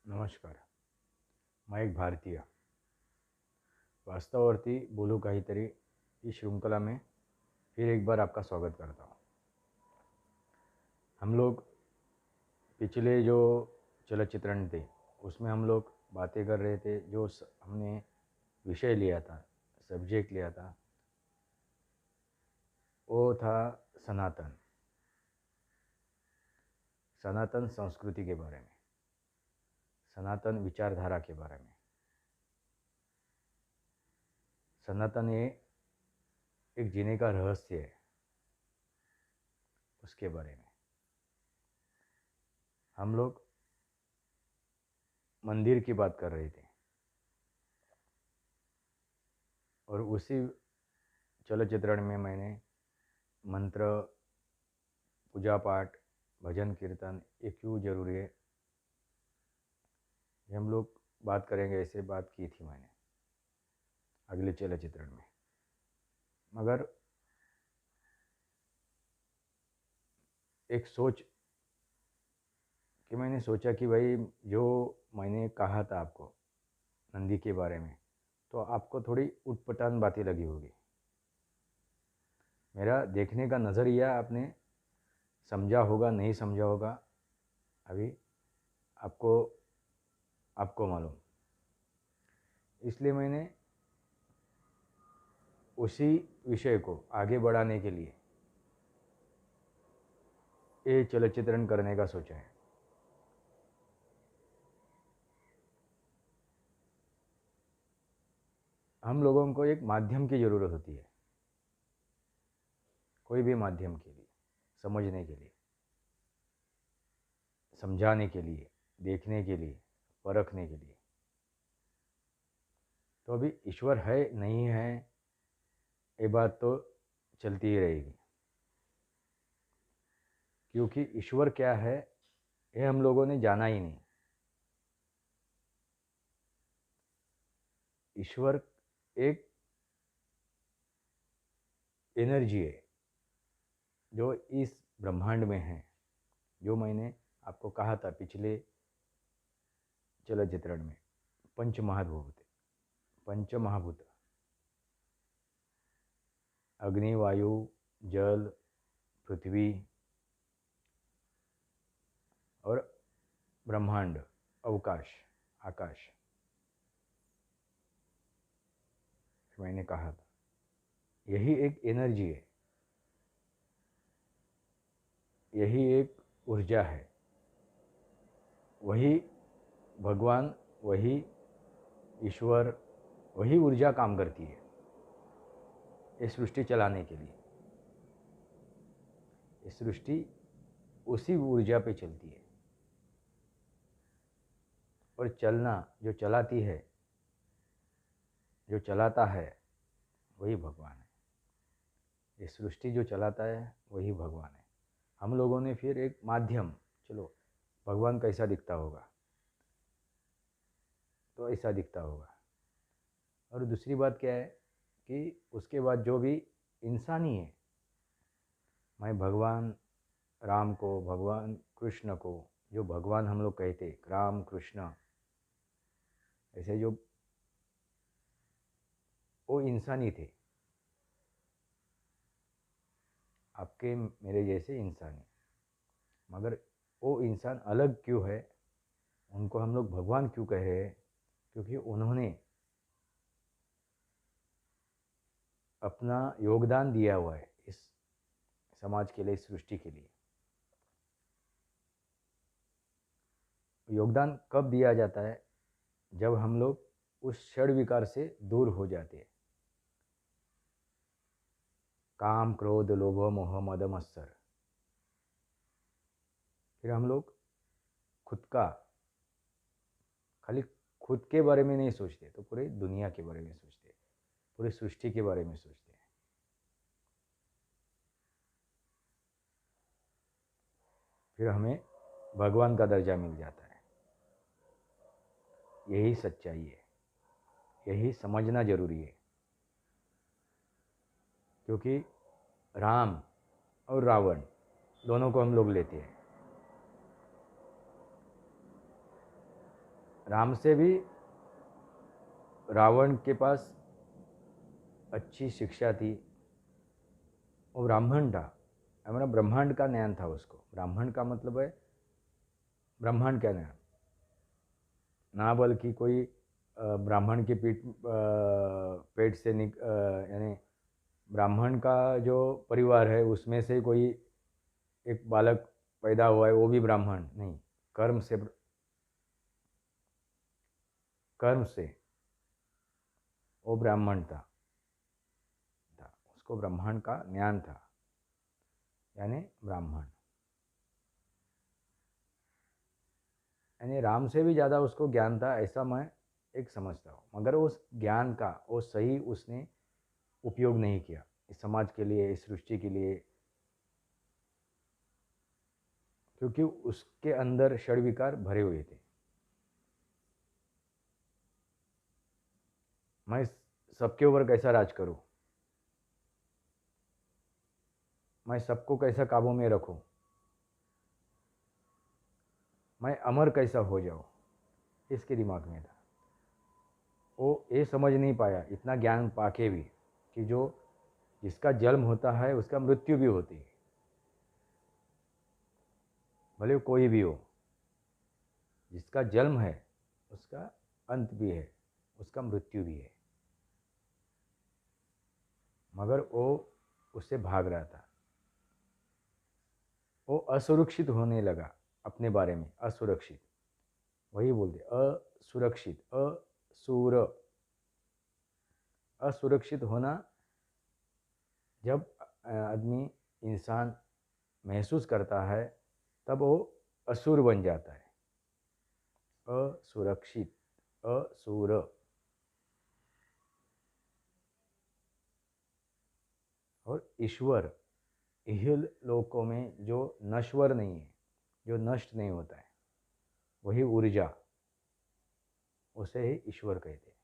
नमस्कार. एक भारतीय वास्तवावरती बोलू काहीतरी इस श्रृंखला में फिर एक बार आपका स्वागत करता हूँ. हम लोग पिछले जो चलचित्रण थे उसमें हम लोग बातें कर रहे थे. जो हमने विषय लिया था, सब्जेक्ट लिया था, वो था सनातन सनातन संस्कृति के बारे में, सनातन विचारधारा के बारे में. सनातन ये एक जीने का रहस्य है, उसके बारे में हम लोग मंदिर की बात कर रहे थे. और उसी चलचित्रण में मैंने मंत्र, पूजा पाठ, भजन कीर्तन ये क्यों ज़रूरी है ये हम लोग बात करेंगे, ऐसे बात की थी मैंने अगले चलचित्रण में. मगर एक सोच कि मैंने सोचा कि भाई जो मैंने कहा था आपको नंदी के बारे में, तो आपको थोड़ी उटपटांग बातें लगी होगी. मेरा देखने का नज़रिया आपने समझा होगा, नहीं समझा होगा, अभी आपको आपको मालूम. इसलिए मैंने उसी विषय को आगे बढ़ाने के लिए ये चलचित्रण करने का सोचा है. हम लोगों को एक माध्यम की ज़रूरत होती है, कोई भी माध्यम के लिए, समझने के लिए, समझाने के लिए, देखने के लिए, परखने के लिए. तो अभी ईश्वर है नहीं है ये बात तो चलती ही रहेगी, क्योंकि ईश्वर क्या है ये हम लोगों ने जाना ही नहीं. ईश्वर एक एनर्जी है जो इस ब्रह्मांड में है, जो मैंने आपको कहा था पिछले चलचित्रण में. पंच महाभूत, पंच महाभूत, अग्नि, वायु, जल, पृथ्वी और ब्रह्मांड, अवकाश, आकाश. मैंने कहा था यही एक एनर्जी है, यही एक ऊर्जा है. वही भगवान, वही ईश्वर, वही ऊर्जा काम करती है ये सृष्टि चलाने के लिए. ये सृष्टि उसी ऊर्जा पे चलती है. और चलना, जो चलाती है, जो चलाता है वही भगवान है. ये सृष्टि जो चलाता है वही भगवान है. हम लोगों ने फिर एक माध्यम, चलो भगवान कैसा दिखता होगा, तो ऐसा दिखता होगा. और दूसरी बात क्या है कि उसके बाद जो भी इंसानी है, मैं भगवान राम को, भगवान कृष्ण को, जो भगवान हम लोग कहते राम कृष्ण, ऐसे जो वो इंसानी थे, आपके मेरे जैसे इंसानी. मगर वो इंसान अलग क्यों है, उनको हम लोग भगवान क्यों कह रहे हैं? क्योंकि उन्होंने अपना योगदान दिया हुआ है इस समाज के लिए, इस सृष्टि के लिए. योगदान कब दिया जाता है? जब हम लोग उस क्षण विकार से दूर हो जाते हैं. काम, क्रोध, लोभ, मोह, मद, मत्सर. फिर हम लोग खुद का, खाली खुद के बारे में नहीं सोचते, तो पूरे दुनिया के बारे में सोचते हैं, पूरी सृष्टि के बारे में सोचते हैं. फिर हमें भगवान का दर्जा मिल जाता है. यही सच्चाई है, यही समझना जरूरी है. क्योंकि राम और रावण दोनों को हम लोग लेते हैं. राम से भी रावण के पास अच्छी शिक्षा थी। वो ब्राह्मण था, हमारा ब्रह्मांड का ज्ञान था उसको। ब्राह्मण का मतलब है ब्रह्मांड का ज्ञान, ना बल्कि कोई ब्राह्मण की पेट से यानी ब्राह्मण का जो परिवार है उसमें से कोई एक बालक पैदा हुआ है वो भी ब्राह्मण नहीं। कर्म से वो ब्राह्मण था, उसको ब्रह्मांड का ज्ञान था, यानी ब्राह्मण। यानी राम से भी ज़्यादा उसको ज्ञान था, ऐसा मैं एक समझता हूँ। मगर उस ज्ञान का वो सही उसने उपयोग नहीं किया इस समाज के लिए, इस सृष्टि के लिए, क्योंकि उसके अंदर षड विकार भरे हुए थे। मैं सबके ऊपर कैसा राज करूं, मैं सबको कैसा काबू में रखूं, मैं अमर कैसा हो जाऊं, इसके दिमाग में था। वो ये समझ नहीं पाया इतना ज्ञान पाके भी कि जो जिसका जन्म होता है उसका मृत्यु भी होती है, भले वो कोई भी हो। जिसका जन्म है उसका अंत भी है, उसका मृत्यु भी है। मगर वो उससे भाग रहा था, वो असुरक्षित होने लगा अपने बारे में, असुरक्षित। वही बोलते असुरक्षित, असुरक्षित होना जब आदमी इंसान महसूस करता है तब वो असुर बन जाता है। असुरक्षित, असुर। और ईश्वर इह लोकों में जो नश्वर नहीं है, जो नष्ट नहीं होता है, वही ऊर्जा, उसे ही ईश्वर कहते हैं।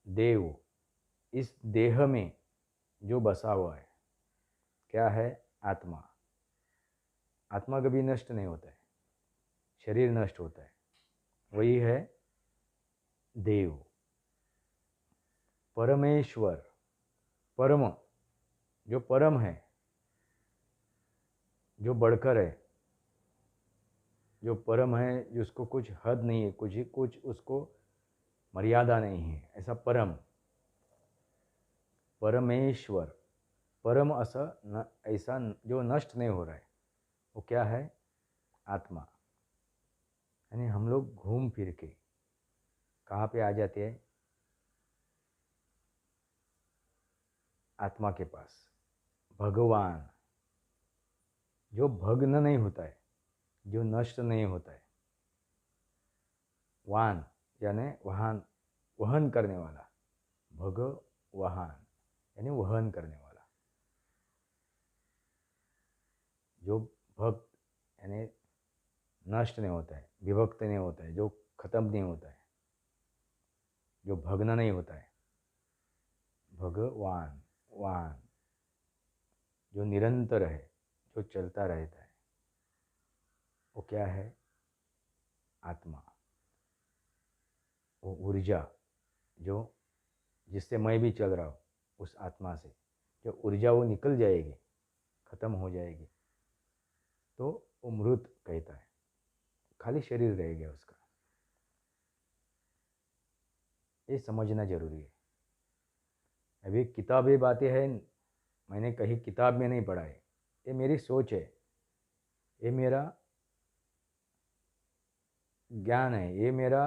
देव इस देह में जो बसा हुआ है, क्या है? आत्मा। आत्मा कभी नष्ट नहीं होता है, शरीर नष्ट होता है, वही है देव। परमेश्वर, परम, जो परम है, जो बढ़कर है, जो परम है, जिसको कुछ हद नहीं है, कुछ उसको मर्यादा नहीं है, ऐसा परम, परमेश्वर। परम ऐसा जो नष्ट नहीं हो रहा है, वो क्या है? आत्मा। यानी हम लोग घूम फिर के कहाँ पे आ जाते हैं? आत्मा के पास। भगवान जो भग्न नहीं होता है, जो नष्ट नहीं होता है। वान यानी वाहन, वहन करने वाला। भगवान यानी वहन करने वाला। जो भक्त यानी नष्ट नहीं होता है, विभक्त नहीं होता है, जो खत्म नहीं होता है, जो भग्न नहीं होता है। भगवान, वान, जो निरंतर है, जो चलता रहता है, वो क्या है? आत्मा। वो ऊर्जा जो जिससे मैं भी चल रहा हूँ, उस आत्मा से जो ऊर्जा वो निकल जाएगी, खत्म हो जाएगी, तो वो मृत कहता है, खाली शरीर रहेगा उसका। ये समझना जरूरी है। अभी किताबी बातें हैं, मैंने कहीं किताब में नहीं पढ़ा है, ये मेरी सोच है, ये मेरा ज्ञान है, ये मेरा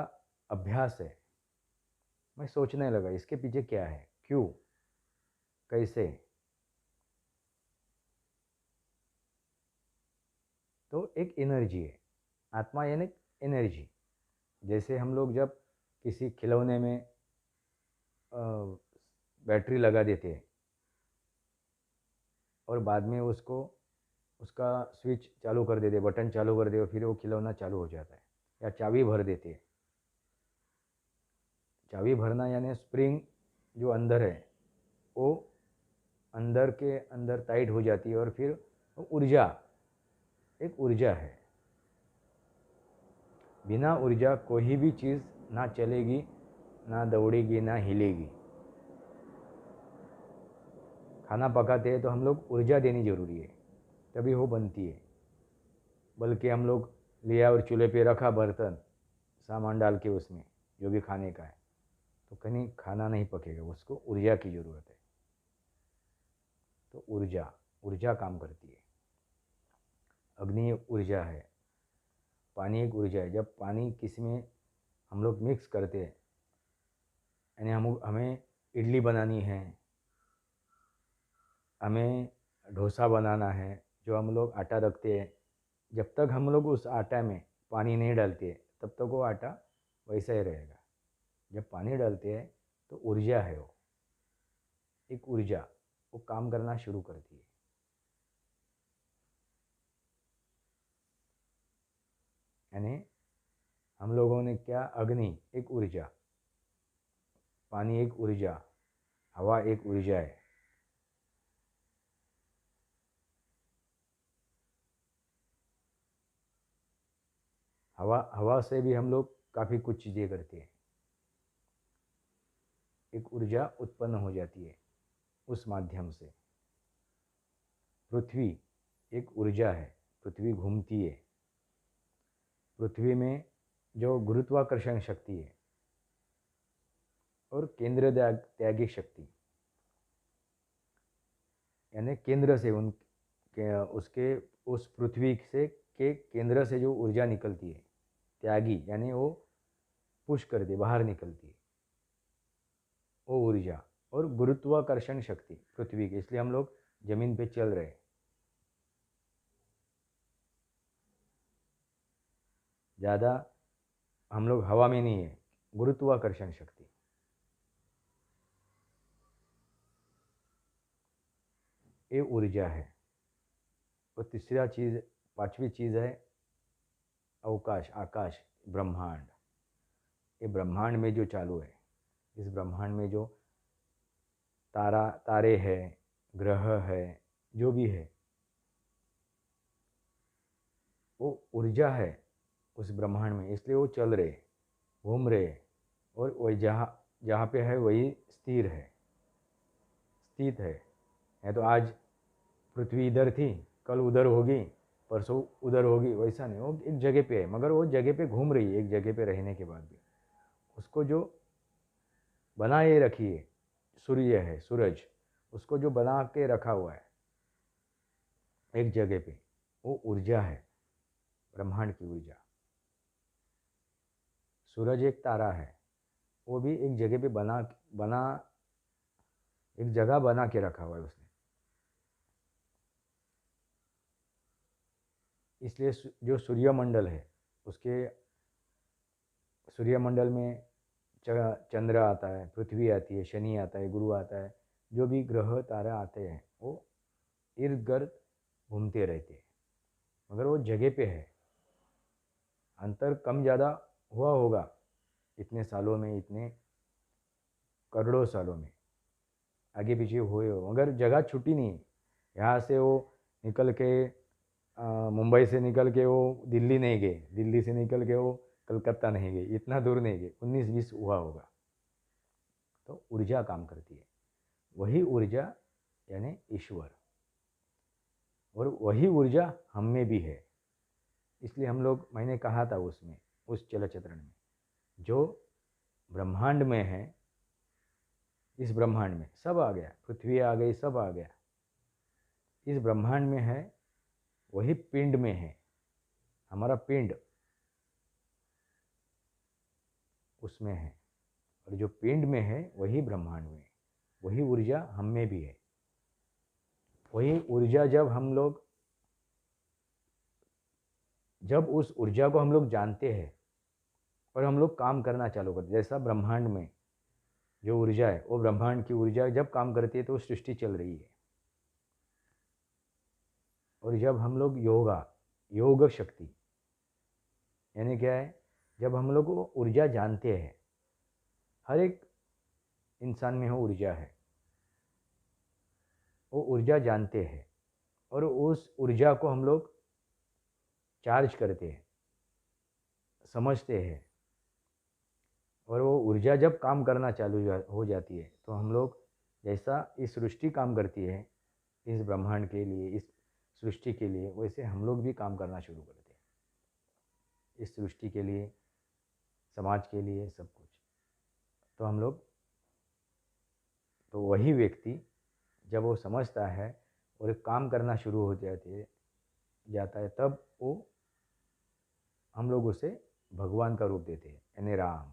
अभ्यास है। मैं सोचने लगा इसके पीछे क्या है, क्यों, कैसे। तो एक एनर्जी है, आत्मा यानी एनर्जी। जैसे हम लोग जब किसी खिलौने में बैटरी लगा देते हैं और बाद में उसको उसका स्विच चालू कर देते, बटन चालू कर दे और फिर वो खिलौना चालू हो जाता है। या चाबी भर देते हैं। चाबी भरना यानी स्प्रिंग जो अंदर है वो अंदर के अंदर टाइट हो जाती है और फिर ऊर्जा एक ऊर्जा है। बिना ऊर्जा कोई भी चीज़ ना चलेगी, ना दौड़ेगी, ना हिलेगी। खाना पकाते हैं तो हम लोग ऊर्जा देनी ज़रूरी है, तभी वो बनती है। बल्कि हम लोग लिया और चूल्हे पे रखा बर्तन, सामान डाल के उसमें जो भी खाने का है, तो कहीं खाना नहीं पकेगा, उसको ऊर्जा की ज़रूरत है। तो ऊर्जा ऊर्जा काम करती है। अग्नि एक ऊर्जा है, पानी एक ऊर्जा है। जब पानी किसी में हम लोग मिक्स करते हैं, यानी हमें इडली बनानी है, हमें डोसा बनाना है, जो हम लोग आटा रखते हैं, जब तक हम लोग उस आटा में पानी नहीं डालते तब तक वो आटा वैसा ही रहेगा। जब पानी डालते हैं तो ऊर्जा है, वो एक ऊर्जा, वो काम करना शुरू करती है। यानी हम लोगों ने क्या, अग्नि एक ऊर्जा, पानी एक ऊर्जा, हवा एक ऊर्जा है। हवा से भी हम लोग काफ़ी कुछ चीज़ें करते हैं, एक ऊर्जा उत्पन्न हो जाती है उस माध्यम से। पृथ्वी एक ऊर्जा है, पृथ्वी घूमती है। पृथ्वी में जो गुरुत्वाकर्षण शक्ति है और केंद्र त्यागी शक्ति, यानी केंद्र से उसके उस पृथ्वी से के केंद्र से जो ऊर्जा निकलती है, त्यागी यानी वो पुश कर दे, बाहर निकलती है वो ऊर्जा। और गुरुत्वाकर्षण शक्ति पृथ्वी की, इसलिए हम लोग जमीन पे चल रहे हैं। ज़्यादा हम लोग हवा में नहीं है, गुरुत्वाकर्षण शक्ति, ये ऊर्जा है। और तीसरा चीज़, पांचवी चीज़ है अवकाश, आकाश, ब्रह्मांड। ये ब्रह्मांड में जो चालू है, इस ब्रह्मांड में जो तारे हैं, ग्रह है, जो भी है, वो ऊर्जा है उस ब्रह्मांड में, इसलिए वो चल रहे, घूम रहे। और वही जहाँ जहाँ पे है वही स्थिर है, स्थित है तो आज पृथ्वी इधर थी, कल उधर होगी, परसों उधर होगी, वैसा नहीं। वो एक जगह पे है, मगर वो जगह पे घूम रही है, एक जगह पे रहने के बाद भी। उसको जो बनाए रखी है, सूर्य है, सूरज, उसको जो बना के रखा हुआ है एक जगह पे, वो ऊर्जा है, ब्रह्मांड की ऊर्जा। सूरज एक तारा है, वो भी एक जगह पे बना बना एक जगह बना के रखा हुआ है उसने। इसलिए जो सूर्यमंडल है, उसके सूर्यमंडल में चंद्र आता है, पृथ्वी आती है, शनि आता है, गुरु आता है, जो भी ग्रह तारा आते हैं वो इर्द गिर्द घूमते रहते हैं, मगर वो जगह पे है। अंतर कम ज़्यादा हुआ होगा इतने सालों में, इतने करोड़ों सालों में आगे पीछे हुए हो, मगर जगह छुट्टी नहीं। यहाँ से वो निकल के मुंबई से निकल के वो दिल्ली नहीं गए, दिल्ली से निकल के वो कलकत्ता नहीं गए, इतना दूर नहीं गए, 19-20 हुआ होगा। तो ऊर्जा काम करती है, वही ऊर्जा यानी ईश्वर, और वही ऊर्जा हम में भी है। इसलिए हम लोग, मैंने कहा था उसमें, उस चलचित्र में, जो ब्रह्मांड में है, इस ब्रह्मांड में सब आ गया, पृथ्वी आ गई, सब आ गया, इस ब्रह्मांड में है, वही पिंड में है, हमारा पिंड उसमें है, और जो पिंड में है वही ब्रह्मांड में है, वही ऊर्जा हम में भी है। वही ऊर्जा जब उस ऊर्जा को हम लोग जानते हैं और हम लोग काम करना चालू करते, जैसा ब्रह्मांड में जो ऊर्जा है, वो ब्रह्मांड की ऊर्जा जब काम करती है तो सृष्टि चल रही है। और जब हम लोग योग शक्ति यानी क्या है, जब हम लोग वो ऊर्जा जानते हैं, हर एक इंसान में वो ऊर्जा है, वो ऊर्जा जानते हैं, और उस ऊर्जा को हम लोग चार्ज करते हैं, समझते हैं, और वो ऊर्जा जब काम करना हो जाती है तो हम लोग, जैसा इस सृष्टि काम करती है इस ब्रह्मांड के लिए, इस सृष्टि के लिए, वैसे हम लोग भी काम करना शुरू करते हैं इस सृष्टि के लिए, समाज के लिए, सब कुछ। तो हम लोग, तो वही व्यक्ति जब वो समझता है और एक काम करना शुरू हो जाता है, तब वो, हम लोग उसे भगवान का रूप देते हैं, यानी राम।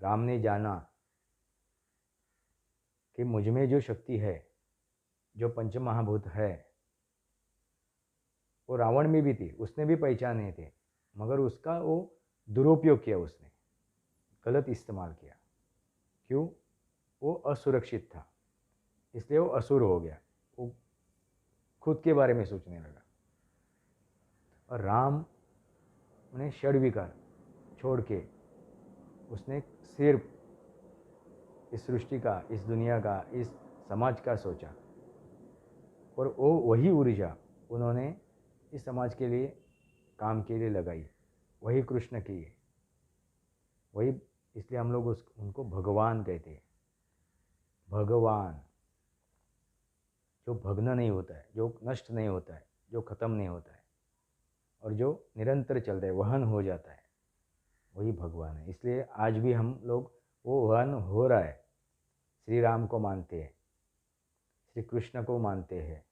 राम ने जाना कि मुझ में जो शक्ति है, जो पंचमहाभूत है, वो रावण में भी थी, उसने भी पहचाने थे, मगर उसका वो दुरुपयोग किया, उसने गलत इस्तेमाल किया। क्यों? वो असुरक्षित था, इसलिए वो असुर हो गया, वो खुद के बारे में सोचने लगा। और राम ने षड्विकार छोड़ के उसने सिर्फ इस सृष्टि का, इस दुनिया का, इस समाज का सोचा, और वो वही ऊर्जा उन्होंने इस समाज के लिए, काम के लिए लगाई, वही कृष्ण की है, वही, इसलिए हम लोग उनको भगवान कहते हैं। भगवान जो भग्न नहीं होता है, जो नष्ट नहीं होता है, जो ख़त्म नहीं होता है, और जो निरंतर चलता है, वहन हो जाता है, वही भगवान है। इसलिए आज भी हम लोग वो वहन हो रहा है, श्री राम को मानते हैं, श्री कृष्ण को मानते हैं,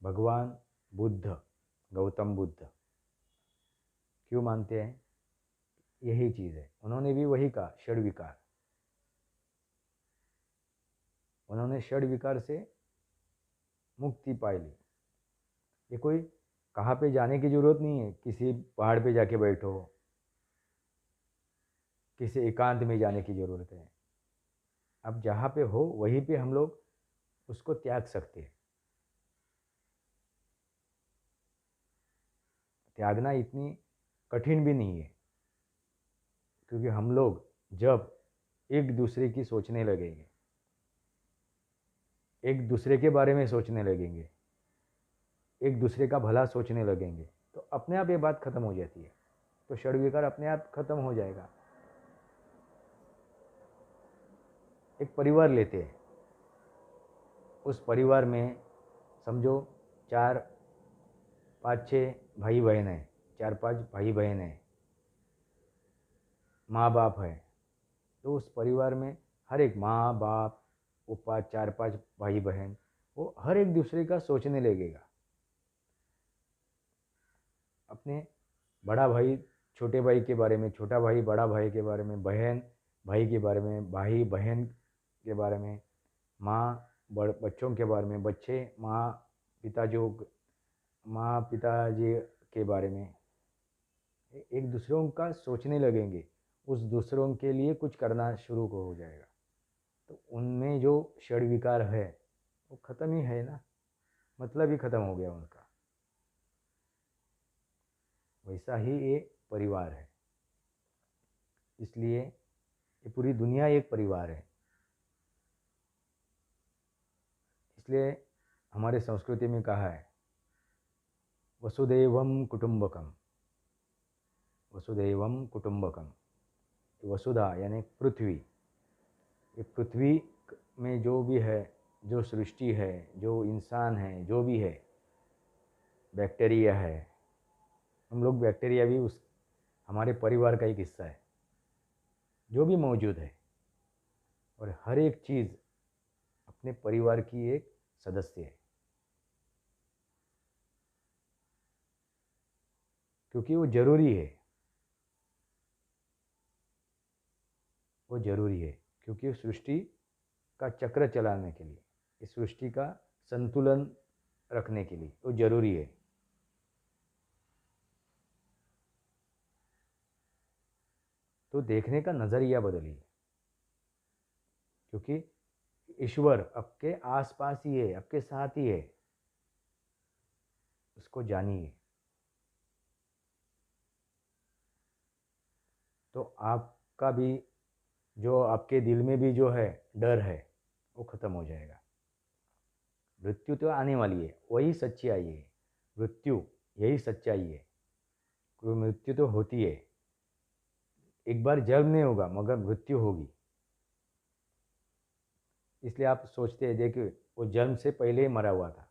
भगवान बुद्ध, गौतम बुद्ध क्यों मानते हैं? यही चीज़ है, उन्होंने भी वही कहा, षड विकार। उन्होंने षड विकार से मुक्ति पाई ली। ये कोई कहाँ पे जाने की ज़रूरत नहीं है, किसी पहाड़ पे जाके बैठो, किसी एकांत में जाने की ज़रूरत है। अब जहाँ पे हो वहीं पे हम लोग उसको त्याग सकते हैं। त्यागना इतनी कठिन भी नहीं है, क्योंकि हम लोग जब एक दूसरे की सोचने लगेंगे, एक दूसरे के बारे में सोचने लगेंगे, एक दूसरे का भला सोचने लगेंगे, तो अपने आप ये बात खत्म हो जाती है। तो षड विकार अपने आप खत्म हो जाएगा। एक परिवार लेते हैं, उस परिवार में समझो 4 5 6 भाई बहन हैं, 4 5 भाई बहन हैं, माँ बाप है। तो उस परिवार में हर एक माँ बाप, वो 4 5 भाई बहन, वो हर एक दूसरे का सोचने लगेगा। अपने बड़ा भाई छोटे भाई के बारे में, छोटा भाई बड़ा भाई के बारे में, बहन भाई के बारे में, भाई बहन के बारे में, माँ बच्चों के बारे में, बच्चे माँ पिताजी के बारे में, एक दूसरों का सोचने लगेंगे, उस दूसरों के लिए कुछ करना शुरू हो जाएगा। तो उनमें जो षड विकार है वो ख़त्म ही है ना, मतलब ही ख़त्म हो गया उनका। वैसा ही ये परिवार है, इसलिए ये पूरी दुनिया एक परिवार है। इसलिए हमारे संस्कृति में कहा है, वसुदैवम कुटुंबकम, वसुदैवम कुटुंबकम। वसुधा यानी पृथ्वी, ये पृथ्वी में जो भी है, जो सृष्टि है, जो इंसान है, जो भी है, बैक्टीरिया है, हम लोग बैक्टीरिया भी उस हमारे परिवार का एक हिस्सा है, जो भी मौजूद है। और हर एक चीज़ अपने परिवार की एक सदस्य है, क्योंकि वो ज़रूरी है। वो ज़रूरी है क्योंकि सृष्टि का चक्र चलाने के लिए, इस सृष्टि का संतुलन रखने के लिए वो ज़रूरी है। तो देखने का नज़रिया बदलिए, क्योंकि ईश्वर आपके आसपास ही है, आपके साथ ही है, उसको जानिए। तो आपका भी, जो आपके दिल में भी जो है डर है, वो ख़त्म हो जाएगा। मृत्यु तो आने वाली है, वही सच्चाई है। मृत्यु यही सच्चाई है। कोई मृत्यु तो होती है, एक बार जन्म नहीं होगा मगर मृत्यु होगी। इसलिए आप सोचते हैं देखिए वो जन्म से पहले ही मरा हुआ था।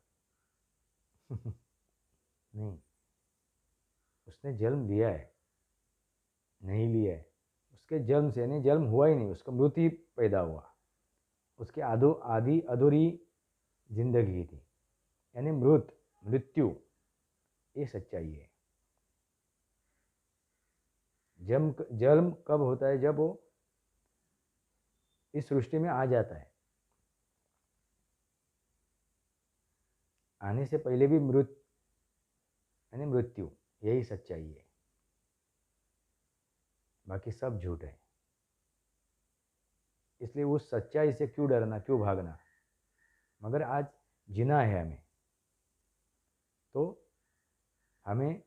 नहीं, उसने जन्म लिया है, नहीं लिया है। उसके जन्म से नहीं, जन्म हुआ ही नहीं, उसका मृत्यु पैदा हुआ। उसके आधी अधूरी जिंदगी थी, यानी मृत्यु ये सच्चाई है। जन्म कब होता है? जब वो इस सृष्टि में आ जाता है। आने से पहले भी यानी मृत्यु यही सच्चाई है, बाकी सब झूठ है। इसलिए उस सच्चाई से क्यों डरना, क्यों भागना? मगर आज जीना है हमें, तो हमें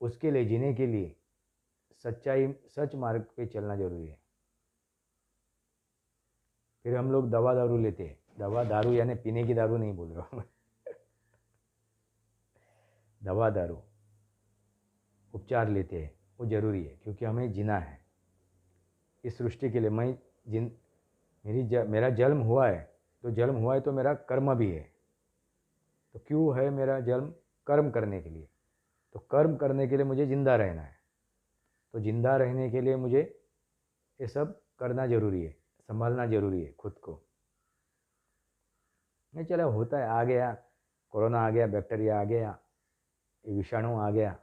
उसके लिए, जीने के लिए सच मार्ग पे चलना जरूरी है। फिर हम लोग दवा दारू लेते हैं। दवा दारू यानी पीने की दारू नहीं बोल रहा हूँ। दवा दारू उपचार लेते हैं, वो जरूरी है क्योंकि हमें जीना है इस सृष्टि के लिए। मेरा जन्म हुआ है, तो जन्म हुआ है तो मेरा कर्म भी है। तो क्यों है मेरा जन्म? कर्म करने के लिए। तो कर्म करने के लिए मुझे जिंदा रहना है, तो जिंदा रहने के लिए मुझे ये सब करना जरूरी है, संभालना जरूरी है खुद को। नहीं चला, होता है, आ गया कोरोना, आ गया बैक्टीरिया, आ गया ये विषाणु, आ गया,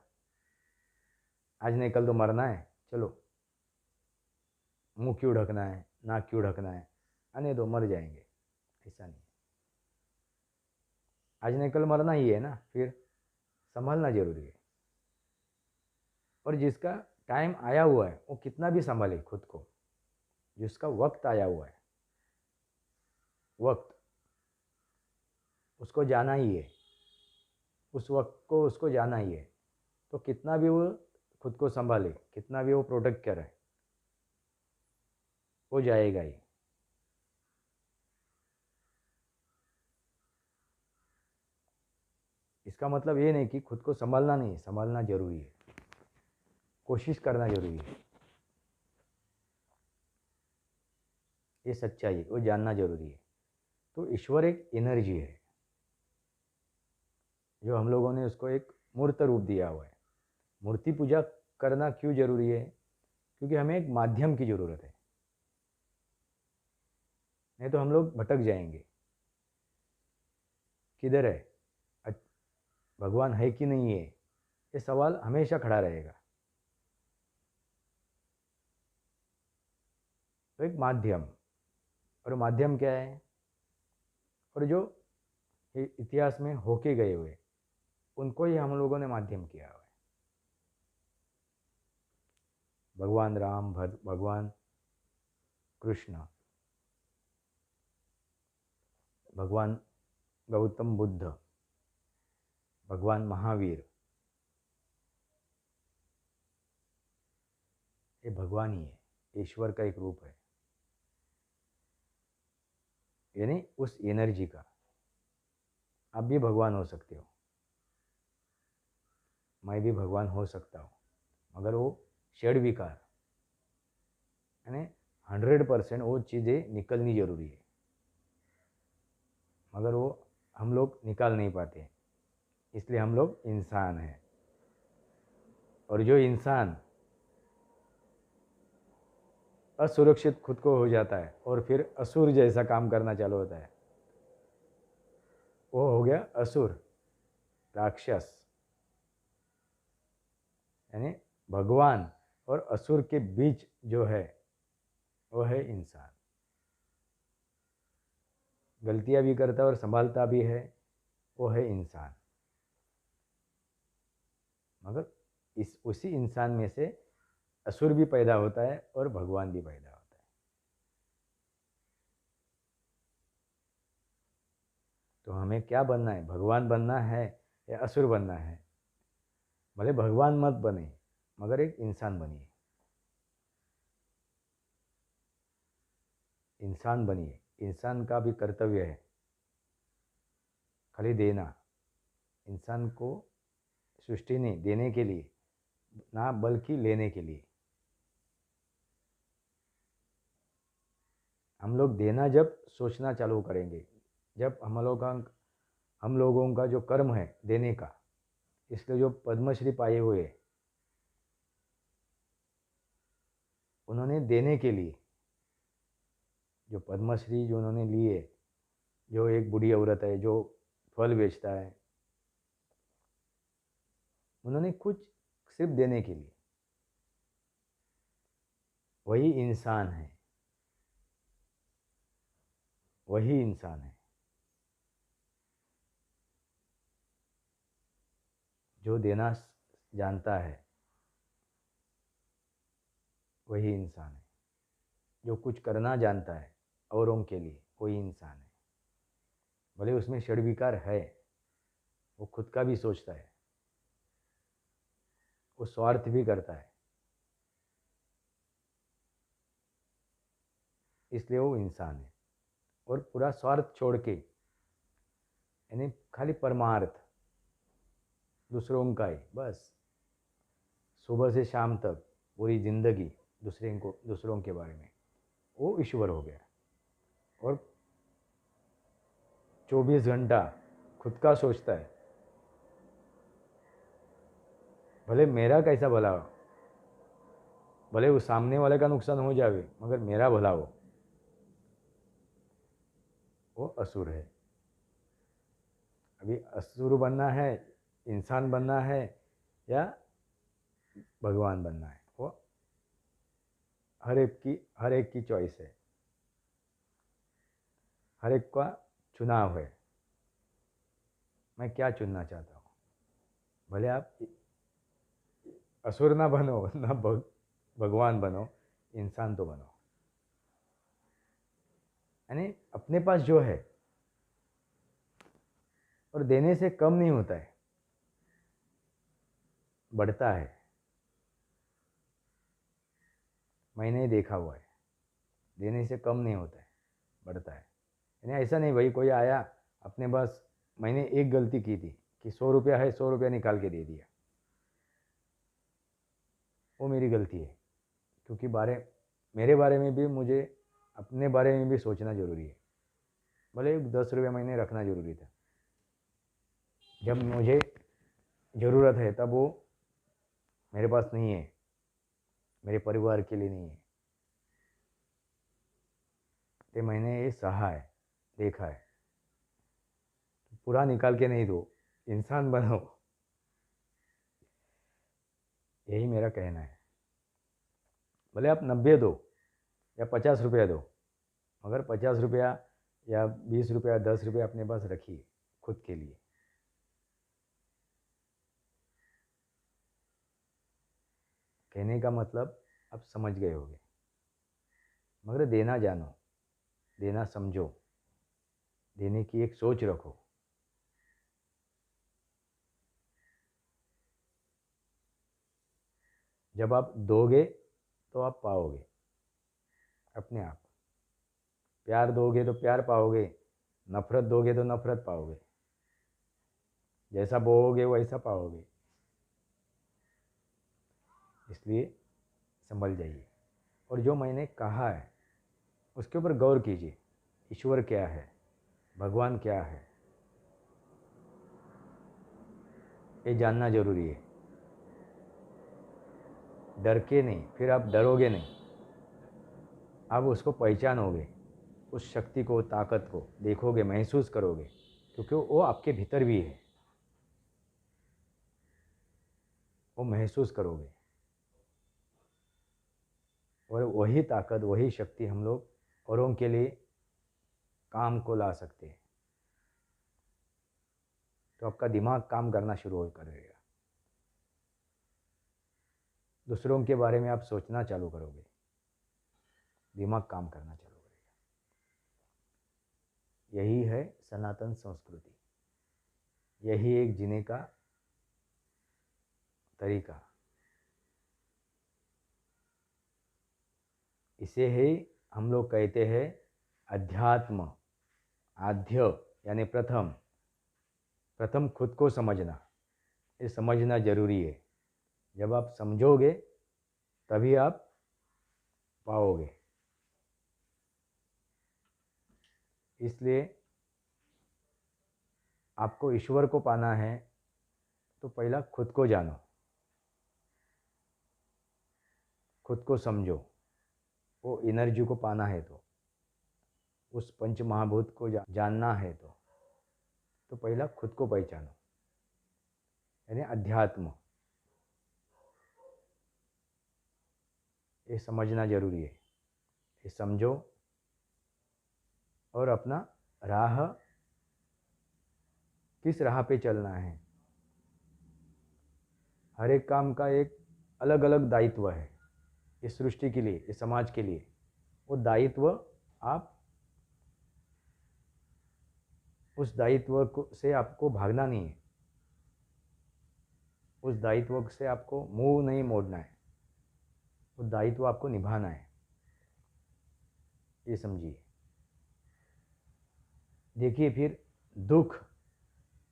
आज नहीं कल तो मरना है, चलो मुंह क्यों ढकना है, नाक क्यों ढकना है, आने दो, मर जाएंगे। ऐसा नहीं, आज नहीं कल मरना ही है ना, फिर संभालना जरूरी है। और जिसका टाइम आया हुआ है वो कितना भी संभाले खुद को, जिसका वक्त आया हुआ है, वक्त उसको जाना ही है, उस वक्त को उसको जाना ही है। तो कितना भी वो खुद को संभाले, कितना भी वो प्रोटेक्ट करे, वो जाएगा ही। इसका मतलब ये नहीं कि खुद को संभालना नहीं, संभालना जरूरी है, कोशिश करना जरूरी है। ये सच्चाई है, वो जानना जरूरी है। तो ईश्वर एक एनर्जी है जो हम लोगों ने उसको एक मूर्त रूप दिया हुआ है। मूर्ति पूजा करना क्यों जरूरी है? क्योंकि हमें एक माध्यम की जरूरत है, नहीं तो हम लोग भटक जाएंगे। किधर है भगवान, है कि नहीं है, ये सवाल हमेशा खड़ा रहेगा। तो एक माध्यम, और माध्यम क्या है? और जो इतिहास में होके गए हुए उनको ही हम लोगों ने माध्यम किया हुआ है। भगवान राम, भगवान कृष्ण, भगवान गौतम बुद्ध, भगवान महावीर, ये भगवान ही है, ईश्वर का एक रूप है, यानी उस एनर्जी का। आप भी भगवान हो सकते हो, मैं भी भगवान हो सकता हूँ, मगर वो षड विकार यानी 100% वो चीज़ें निकलनी जरूरी है, मगर वो हम लोग निकाल नहीं पाते, इसलिए हम लोग इंसान हैं। और जो इंसान असुरक्षित खुद को हो जाता है और फिर असुर जैसा काम करना चालू होता है, वो हो गया असुर, राक्षस। यानी भगवान और असुर के बीच जो है वो है इंसान। गलतियां भी करता है और संभालता भी है, वो है इंसान। मगर उसी इंसान में से असुर भी पैदा होता है और भगवान भी पैदा होता है। तो हमें क्या बनना है? भगवान बनना है या असुर बनना है? भले भगवान मत बने, मगर एक इंसान बनिए, इंसान बनिए। इंसान का भी कर्तव्य है खाली देना। इंसान को सृष्टि ने देने के लिए ना, बल्कि लेने के लिए। हम लोग देना जब सोचना चालू करेंगे, जब हम लोगों का जो कर्म है देने का, इसलिए जो पद्मश्री पाए हुए उन्होंने देने के लिए, जो पद्मश्री जो उन्होंने लिए, जो एक बूढ़ी औरत है जो फल बेचता है, उन्होंने कुछ सिर्फ देने के लिए। वही इंसान है, वही इंसान है जो देना जानता है। वही इंसान है जो कुछ करना जानता है औरों के लिए। वही इंसान है, भले उसमें षड्विकार है, वो खुद का भी सोचता है, वो स्वार्थ भी करता है, इसलिए वो इंसान है। और पूरा स्वार्थ छोड़ के, यानी खाली परमार्थ दूसरों का ही, बस सुबह से शाम तक पूरी जिंदगी दूसरों के बारे में, वो ईश्वर हो गया। और 24 घंटा खुद का सोचता है, भले मेरा कैसा भला हो, भले उस सामने वाले का नुकसान हो जाए, मगर मेरा भला हो, वो असुर है। अभी असुर बनना है, इंसान बनना है, या भगवान बनना है, वो हर एक की चॉइस है, हर एक का चुनाव है। मैं क्या चुनना चाहता हूँ। भले आप असुर ना बनो, ना भगवान बनो, इंसान तो बनो। यानी अपने पास जो है, और देने से कम नहीं होता है, बढ़ता है। मैंने देखा हुआ है, देने से कम नहीं होता है, बढ़ता है। यानी ऐसा नहीं भाई कोई आया अपने पास, मैंने एक गलती की थी कि 100 रुपया है, 100 रुपया निकाल के दे दिया, वो मेरी गलती है। क्योंकि मेरे बारे में भी, मुझे अपने बारे में भी सोचना ज़रूरी है। भले 10 रुपया मैंने रखना ज़रूरी था, जब मुझे ज़रूरत है तब वो मेरे पास नहीं है, मेरे परिवार के लिए नहीं है, तो मैंने ये सहा है, देखा है। पूरा निकाल के नहीं दो, इंसान बनो, यही मेरा कहना है। भले आप 90 दो या 50 रुपया दो, मगर 50 रुपया या 20 रुपया, 10 रुपया अपने पास रखिए खुद के लिए। कहने का मतलब आप समझ गए होंगे। मगर देना जानो, देना समझो, देने की एक सोच रखो। जब आप दोगे तो आप पाओगे अपने आप। प्यार दोगे तो प्यार पाओगे, नफरत दोगे तो नफरत पाओगे। जैसा बोओगे वैसा पाओगे। इसलिए संभल जाइए। और जो मैंने कहा है उसके ऊपर गौर कीजिए। ईश्वर क्या है, भगवान क्या है, ये जानना जरूरी है। डर के नहीं, फिर आप डरोगे नहीं, आप उसको पहचानोगे, उस शक्ति को, ताकत को देखोगे, महसूस करोगे, क्योंकि वो आपके भीतर भी है, वो महसूस करोगे। और वही ताकत, वही शक्ति हम लोग औरों के लिए काम को ला सकते हैं। तो आपका दिमाग काम करना शुरू हो करेगा, दूसरों के बारे में आप सोचना चालू करोगे, दिमाग काम करना चालू करेगा। यही है सनातन संस्कृति, यही एक जीने का तरीका। इसे ही हम लोग कहते हैं अध्यात्म। आद्य यानी प्रथम, प्रथम खुद को समझना, ये समझना ज़रूरी है। जब आप समझोगे तभी आप पाओगे। इसलिए आपको ईश्वर को पाना है तो पहला खुद को जानो, खुद को समझो। वो एनर्जी को पाना है तो, उस पंच महाभूत को जानना है तो पहला खुद को पहचानो, यानी अध्यात्म। ये समझना ज़रूरी है। ये समझो और अपना राह, किस राह पे चलना है। हर एक काम का एक अलग अलग दायित्व है, इस सृष्टि के लिए, इस समाज के लिए। वो दायित्व, आप उस दायित्व से आपको भागना नहीं है, उस दायित्व से आपको मुंह नहीं मोड़ना है, उस दायित्व आपको निभाना है। ये समझिए। देखिए, फिर दुख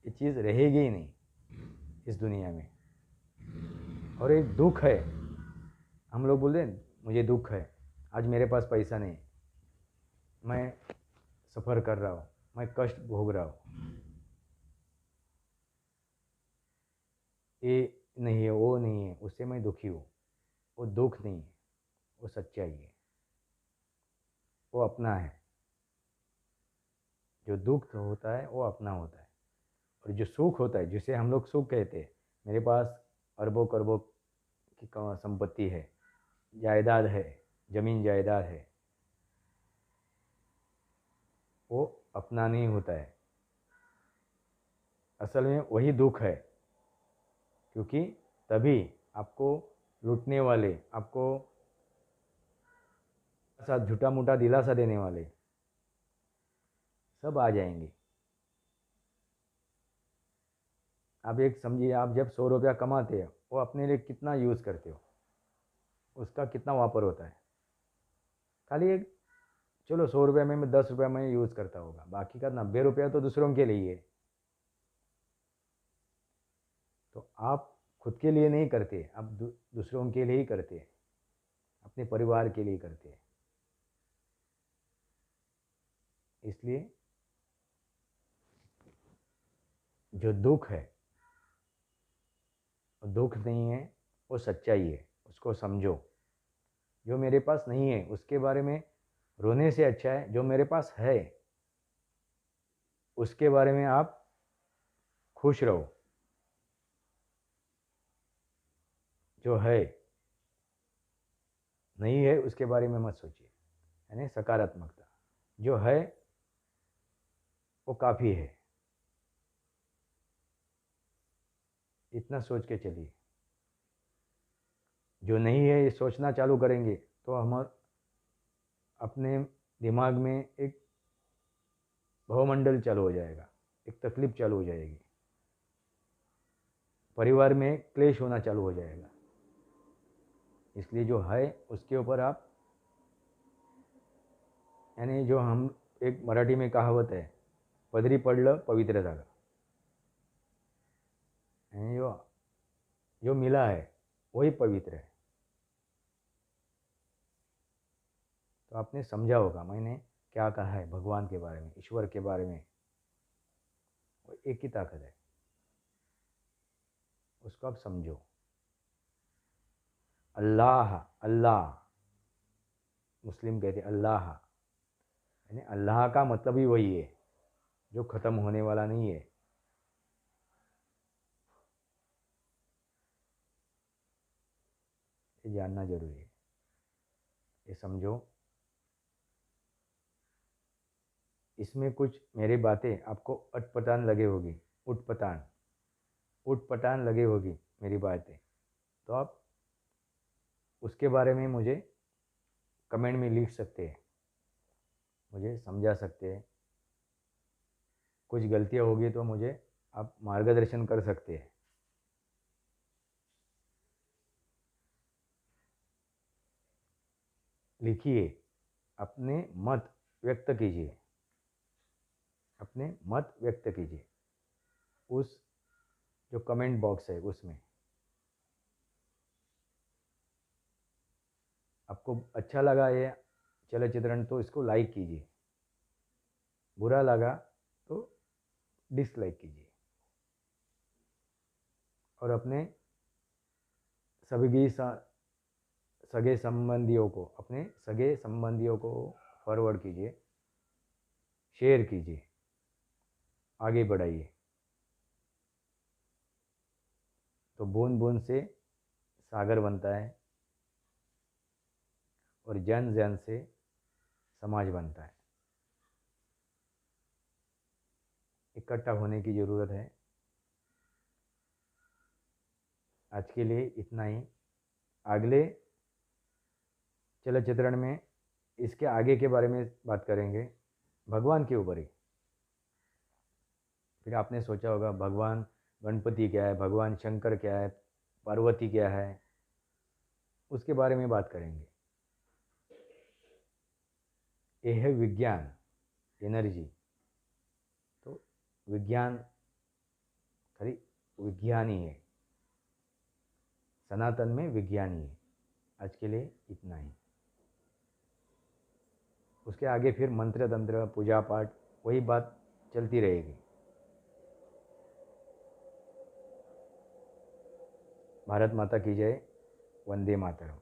ये चीज़ रहेगी ही नहीं इस दुनिया में। और एक दुख है, हम लोग बोलते हैं मुझे दुख है, आज मेरे पास पैसा नहीं, मैं सफ़र कर रहा हूँ, मैं कष्ट भोग रहा हूँ, ये नहीं है, वो नहीं है, उससे मैं दुखी हूँ। वो दुख नहीं है, वो सच्चाई है, वो अपना है। जो दुख होता है वो अपना होता है। और जो सुख होता है, जिसे हम लोग सुख कहते हैं, मेरे पास अरबों करोड़ों की संपत्ति है, जायदाद है, ज़मीन जायदाद है, वो अपना नहीं होता है। असल में वही दुख है, क्योंकि तभी आपको लूटने वाले, आपको साथ झूठा मूठा दिलासा देने वाले सब आ जाएंगे। आप एक समझिए, आप जब 100 रुपया कमाते हो, वो अपने लिए कितना यूज़ करते हो, उसका कितना वापर होता है। खाली एक, चलो 100 रुपये में मैं 10 रुपया मैं यूज़ करता होगा, बाकी का 90 रुपया तो दूसरों के लिए है। तो आप खुद के लिए नहीं करते, आप दूसरों के लिए ही करते हैं, अपने परिवार के लिए करते हैं। इसलिए जो दुख है, वो दुख नहीं है, वो सच्चाई है, उसको समझो। जो मेरे पास नहीं है उसके बारे में रोने से अच्छा है जो मेरे पास है उसके बारे में आप खुश रहो। जो है, नहीं है उसके बारे में मत सोचिए, यानी सकारात्मकता। जो है वो काफ़ी है, इतना सोच के चलिए। जो नहीं है ये सोचना चालू करेंगे तो हम अपने दिमाग में एक भवमंडल चालू हो जाएगा, एक तकलीफ चालू हो जाएगी, परिवार में क्लेश होना चालू हो जाएगा। इसलिए जो है उसके ऊपर आप, यानी जो हम एक मराठी में कहावत है, पदरी पडलं पवित्र झालं, यानी जो जो मिला है वही पवित्र है। तो आपने समझा होगा मैंने क्या कहा है भगवान के बारे में, ईश्वर के बारे में। वो एक ही ताकत है, उसको आप समझो। अल्लाह, अल्लाह, मुस्लिम कहते अल्लाह, यानी अल्लाह का मतलब ही वही है जो ख़त्म होने वाला नहीं है। ये जानना जरूरी है, ये समझो। इसमें कुछ मेरी बातें आपको अटपटान लगे होगी, उटपटान, उटपटान लगे होगी मेरी बातें, तो आप उसके बारे में मुझे कमेंट में लिख सकते हैं, मुझे समझा सकते हैं। कुछ गलतियाँ होगी तो मुझे आप मार्गदर्शन कर सकते हैं। लिखिए, अपने मत व्यक्त कीजिए, अपने मत व्यक्त कीजिए। उस जो कमेंट बॉक्स है उसमें। आपको अच्छा लगा ये चलचित्रण तो इसको लाइक कीजिए, बुरा लगा तो डिसलाइक कीजिए, और अपने सगे संबंधियों को फॉरवर्ड कीजिए, शेयर कीजिए, आगे बढ़ाइए। तो बूंद बूंद से सागर बनता है और जन जन से समाज बनता है। इकट्ठा होने की ज़रूरत है। आज के लिए इतना ही। अगले चलचित्रण में इसके आगे के बारे में बात करेंगे, भगवान के ऊपर ही। फिर आपने सोचा होगा भगवान गणपति क्या है, भगवान शंकर क्या है, पार्वती क्या है, उसके बारे में बात करेंगे। ये है विज्ञान, एनर्जी। तो विज्ञान खाली विज्ञान ही है, सनातन में विज्ञान ही है। आज के लिए इतना ही। उसके आगे फिर मंत्र तंत्र पूजा पाठ वही बात चलती रहेगी। भारत माता की जय। वंदे मातरम।